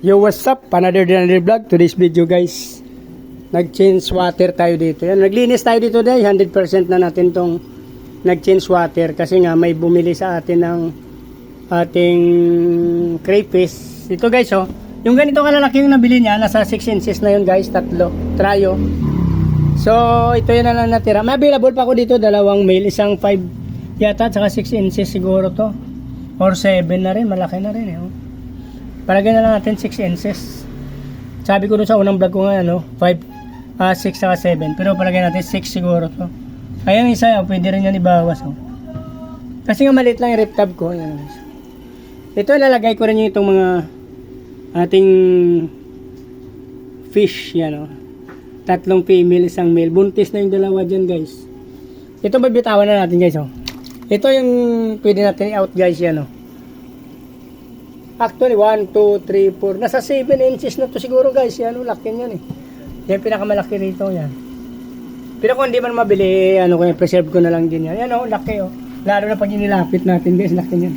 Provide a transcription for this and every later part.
Yo, what's up? Another vlog. Today's video guys, nag-change water tayo dito. Yan, naglinis tayo dito dahil 100% na natin tong nag-change water kasi nga may bumili sa atin ng ating crayfish. Ito guys, oh, yung ganito kalalaki yung nabili niya, nasa 6 inches na yun guys, tatlo, tryo. So, ito yun na lang natira. May available pa ako dito, dalawang male, isang 5 yata, saka 6 inches siguro to. Or 7 na rin, malaki na rin eh. Oh. Palagay na lang natin 6 inches. Sabi ko doon sa unang vlog ko nga, 5, 6 saka 7. Pero palagay natin 6 siguro to. Ayan isa, pwede rin yan ibawas. Oh. Kasi nga maliit lang yung rip tab ko. Ayan. Ito ilalagay ko rin yung itong mga ating fish. Yan, oh. Tatlong female, isang male. Buntis na yung dalawa dyan guys. Ito mabitawan na natin guys. Oh. Ito yung pwede natin i-out guys. Yan, oh. Actually, 1, 2, 3, 4. Nasa 7 inches na to siguro guys. Yan, laki yan eh. Yan, pinakamalaki rito yan. Pero kung hindi man mabili, preserve ko na lang din yan. Yan laki oh. Lalo na pag inilapit natin guys, laki yan.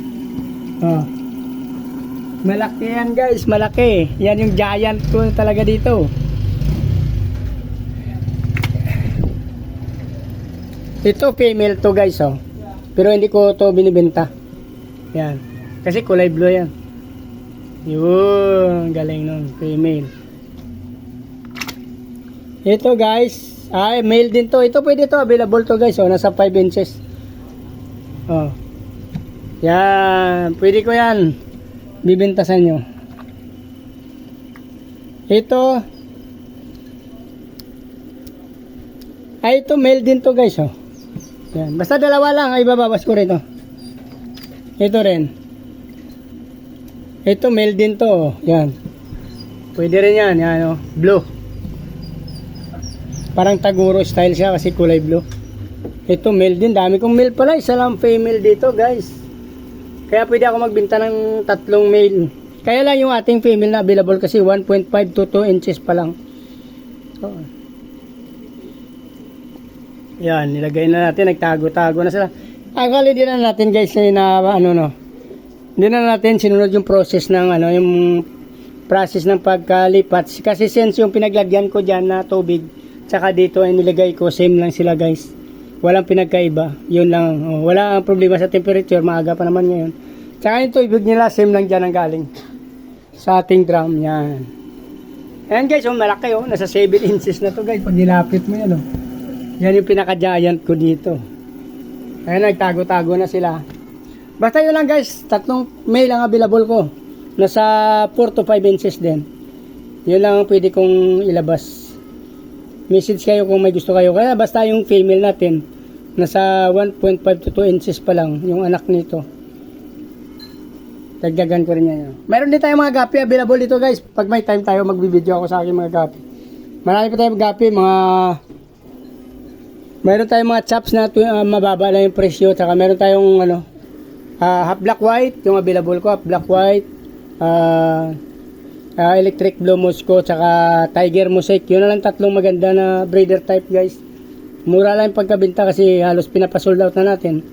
Oh. Malaki yan guys, malaki. Yan yung giant ko talaga dito. Ito female to guys oh. Pero hindi ko to binibenta. Yan. Kasi kulay blue yan. Yun, galing nun, female. Ito guys, ay male din to. Ito pwede to, available to guys. Oh, nasa 5 inches. Oh. Yan, pwede ko yan bibenta sa inyo. Ito ay ito male din to guys. Oh. Yan, basta dalawa lang ay bababas ko rito. Ito rin. Ito male din to, yan. Pwede rin yan, yan oh, blue. Parang Taguro style siya kasi kulay blue. Ito male din, dami kong male pala, isa lang female dito guys. Kaya pwede ako magbenta ng tatlong male. Kaya lang yung ating female na available kasi 1.5 to 2 inches pa lang. So, yan, nilagay na natin, nagtago-tago na sila. Actually din na natin guys na hindi na natin sinunod yung process ng yung process ng pagkalipat kasi since yung pinaglagyan ko diyan na tubig tsaka dito ay nilagay ko same lang sila guys, walang pinagkaiba, yun lang. Wala ang problema sa temperature, maaga pa naman ngayon. Tsaka yung tubig nila same lang diyan ang galing sa ating drum. Yan, ayan guys, malaki nasa 7 inches na to guys pag nilapit mo yan yan yung pinaka giant ko dito. Ayan, nagtago-tago na sila. Basta yun lang guys, tatlong male ang available ko. Nasa 4 to 5 inches din. Yun lang ang pwede kong ilabas. Message kayo kung may gusto kayo. Kaya basta yung female natin, nasa 1.5 to 2 inches pa lang yung anak nito. Dagdagan ko rin yan. Meron din tayong mga gapi available dito guys. Pag may time tayo, magbibideo ako sa aking mga gapi. Marami pa tayong gapi, meron tayong mga chops na mababa lang yung presyo. Tsaka meron tayong half black white, yung available ko, half black white, electric blue Moscow, tsaka tiger mosaic. Yun na lang tatlong maganda na breeder type guys. Mura lang yung pagkabenta kasi halos pinapasold out na natin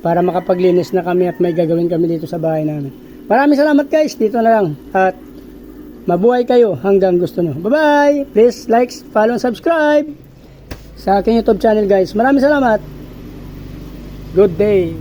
para makapaglinis na kami at may gagawin kami dito sa bahay namin. Maraming salamat guys, dito na lang at mabuhay kayo hanggang gusto nyo. Bye bye, please like, follow, and subscribe sa aking YouTube channel guys. Maraming salamat, good day.